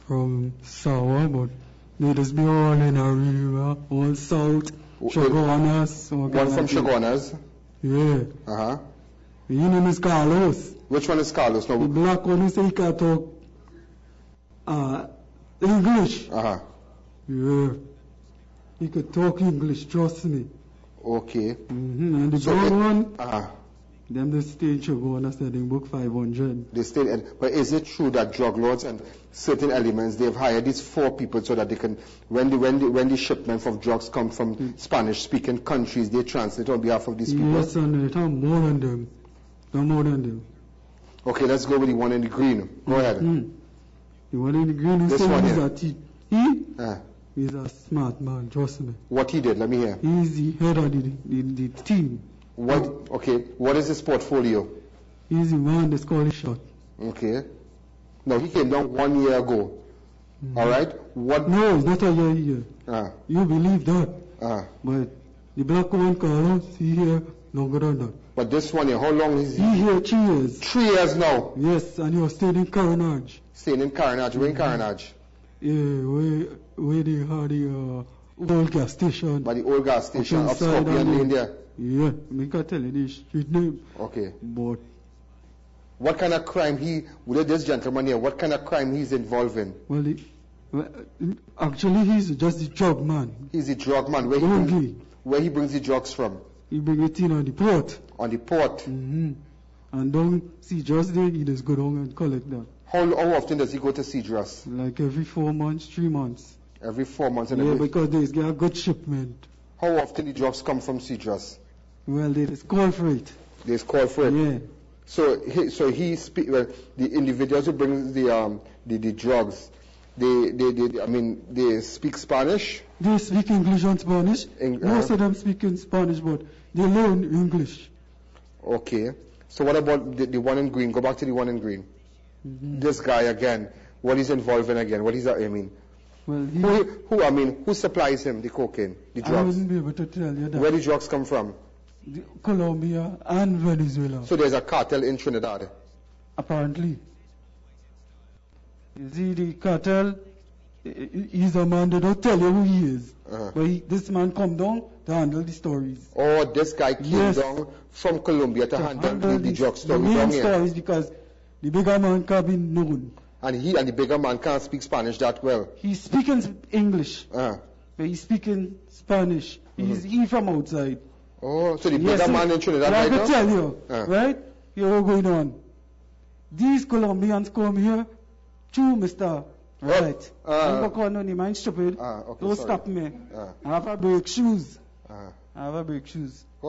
From Sour, but they just be all in a river, all south, Chagonas. One from Chagonas? Yeah. His name is Carlos. Which one is Carlos? No. The black one who say he can talk English. Yeah. He could talk English, trust me. Okay. And the brown one, them they stay in Chagonas studying book 500. They stay in, but is it true that drug lords and certain elements, they've hired these 4 people so that they can, when the shipment of drugs come from Spanish-speaking countries, they translate on behalf of these people? Yes, and they have more than them. More than them. Okay, let's go with the one in the green. Go ahead. The one in the green, this one he's he's a smart man, trust me. What he did, let me hear. He's the head of the team. What? Okay, what is his portfolio? He's the man that's called shot. Okay. Now, he came down 1 year ago. All right? What? No, it's not a year. You believe that. But the black one, Carlos, he here longer than that. But this one here, how long is he? He here 3 years. 3 years now? Yes, and he was staying in Carnage. Staying in Carnage? Where in Carnage? Yeah, where they had the old gas station. By the old gas station up Scorpion Lane there? Yeah, I can tell you the street name. Okay. But what kind of crime with this gentleman here, what kind of crime he's involved in? Well, actually he's just the drug man. He's the drug man. Where he brings the drugs from? He bring it in on the port. On the port? And don't see just there, he just go down and collect that. How often does he go to Cedras? Like every 4 months, 3 months. Every 4 months? And because there's a good shipment. How often the drugs come from Cedras? Well, they just call for it. They just call for it? Yeah. So the individuals who bring the drugs, they speak Spanish? They speak English and Spanish. Most of them speak in Spanish, but they learn English. Okay. So what about the one in green? Go back to the one in green. This guy again. What he's involved in again? What is that? Well, who supplies him the cocaine, the drugs? I wouldn't be able to tell you that. Where the drugs come from? Colombia and Venezuela. So there's a cartel in Trinidad? Apparently. You see, the cartel, he's a man, they don't tell you who he is. But this man come down to handle the stories. Oh, this guy came down from Colombia to handle the drug stories. The main stories, because the bigger man can't be known. And the bigger man can't speak Spanish that well? He's speaking English. But he's speaking Spanish. He's from outside. Oh, so the bigger man in Trinidad right now? I can tell you, right? You're going on. These Colombians come here to Mr. Right. I'm not calling on him, I'm stupid. Don't stop me. I have a break shoes. Go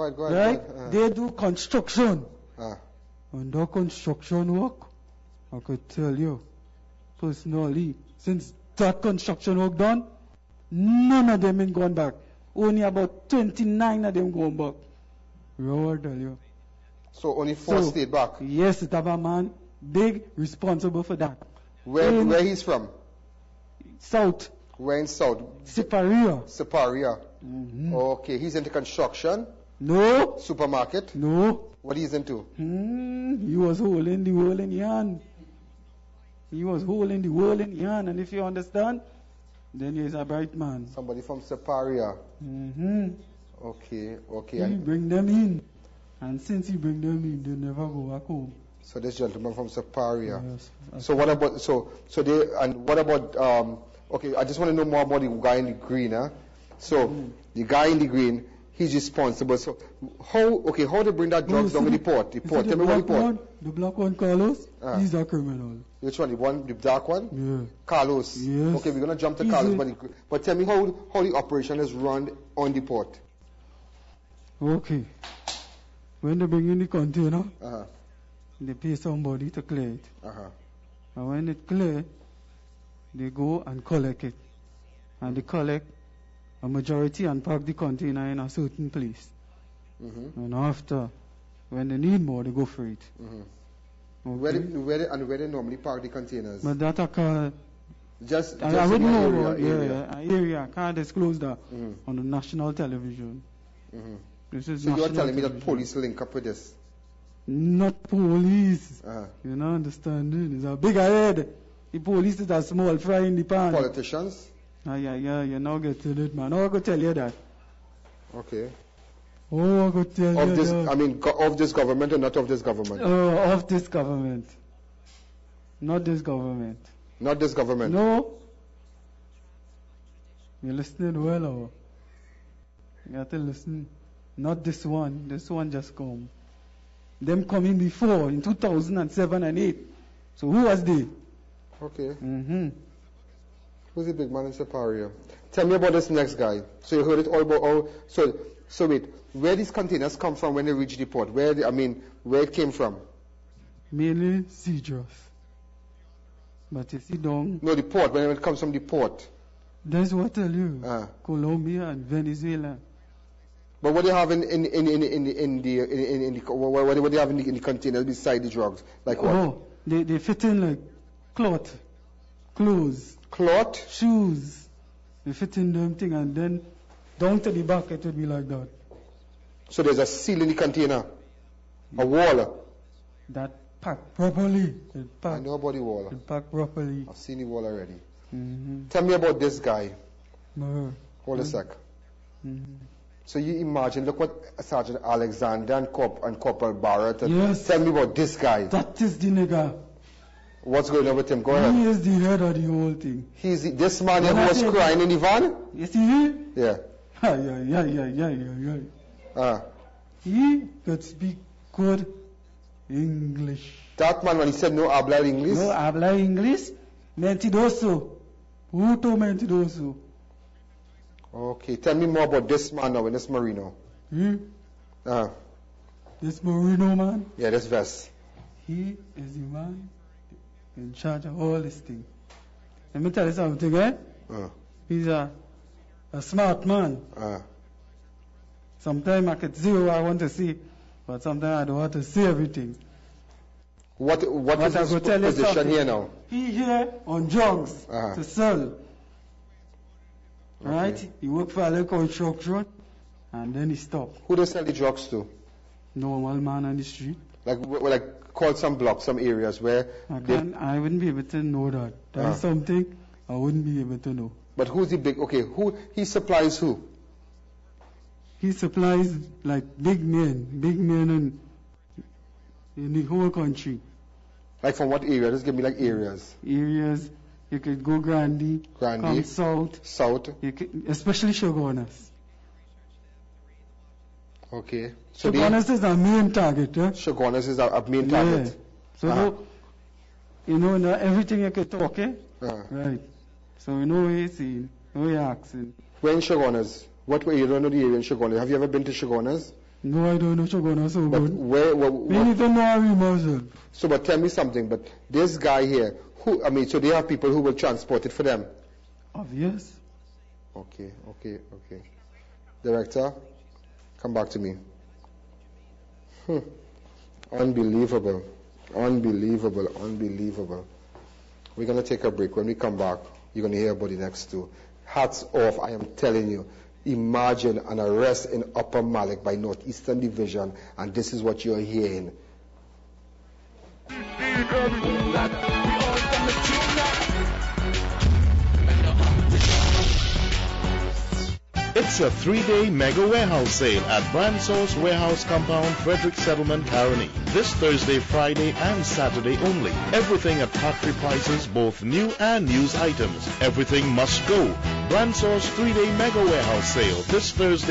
ahead. Right? They do construction. And that construction work, I could tell you, personally, since that construction work done, none of them ain't gone back. Only about 29 of them gone back. I tell you. So only 4 stayed back? Yes, it have a man big responsible for that. Where he's from? South. Where in South? Siparia. Okay, he's into construction? No. Supermarket? No. What he's into? He was holding the world in hand. And if you understand, then he's a bright man. Somebody from Siparia. Okay. He bring them in. And since he bring them in, they never go back home. So this gentleman from Siparia. Yes. So what about okay, I just want to know more about the guy in the green, So the guy in the green, he's responsible. So how they bring that drugs down to the port? Tell me about the port. The black one, Carlos, he's a criminal. Which one? The dark one? Yeah. Carlos. Yes. Okay, we're gonna jump to Carlos, but tell me how the operation is run on the port. Okay. When they bring in the container, they pay somebody to clear it. And when it clear, they go and collect it. And they collect a majority and park the container in a certain place. And after, when they need more, they go for it. Okay. Where they normally park the containers? But that I can't. Just I wouldn't know about area. I can't disclose that on the national television. This is so you're telling me that police link up with this? Not police. You're not understanding. It's a big head. The police is a small fry in the pan. Politicians? Yeah, you're not getting it, man. How I go tell you that? Okay. Oh, I go tell you Of this, that. I mean, of this government or not of this government? Of this government. Not this government. Not this government? No. You're listening well, or? You have to listen. Not this one. This one just come. Them coming before, in 2007 and 8. So who was they? Okay. Mm-hmm. Who's the big man in Separia? Tell me about this next guy. So you heard it all about, so wait, where these containers come from when they reach the port? Where it came from? Mainly Cedros. But you see down. No, the port, when it comes from the port. That's what I tell you. Colombia and Venezuela. But what do you have in the what do you have in the containers beside the drugs? Like what? Oh, they fit in like cloth, clothes, shoes. They fit in them thing, and then down to the back it would be like that. So there's a seal in the container, a wall. That packed properly. I know about the wall. It packed properly. I've seen the wall already. Mm-hmm. Tell me about this guy. Hold a sec. Mm-hmm. So you imagine, look what Sergeant Alexander and Corporal Barrett. Yes. Tell me about this guy. That is the nigga. What's going on with him? Go ahead. He is the head of the whole thing. He's this man who was crying in the van? You see him? Yeah. Yeah. He could speak good English. That man, when he said no habla English? No habla English. Mentiroso. Puto mentiroso. Okay, tell me more about this man now, this Marino. This Marino man? Yeah, this vest. He is the man in charge of all this thing. Let me tell you something, eh? He's a smart man. Sometimes I could see what I want to see, but sometimes I don't want to see everything. What is his position here now? He here on drugs to sell. Right? Okay. He work for a construction and then he stopped. Who does sell the drugs to? Normal man on the street. Like call some blocks, some areas where I wouldn't be able to know that. That's something I wouldn't be able to know. But who's the big who he supplies who? He supplies like big men in the whole country. Like from what area? Just give me like areas. Areas. You could go Grandy, come south. You could, especially Shogunas. Okay. So Shogunas is our main target. Shogunas is our main target. So, you know, everything you can talk, Right. So you know what you're saying, what you're asking. Where in Shogunas? What way? You don't know the area in Shogunas. Have you ever been to Shogunas? No, I don't know Shogunas so but good. Where we need to know myself. So, but tell me something. But this guy here, so they have people who will transport it for them? Obvious. Okay. Director, come back to me. Unbelievable. We're going to take a break. When we come back, you're going to hear about the next two. Hats off, I am telling you. Imagine an arrest in Upper Malik by Northeastern Division, and this is what you're hearing. It's a 3-day mega warehouse sale at Brand Source Warehouse Compound, Frederick Settlement, Caroni. This Thursday, Friday, and Saturday only. Everything at factory prices, both new and used items. Everything must go. Brand Source 3-day mega warehouse sale this Thursday.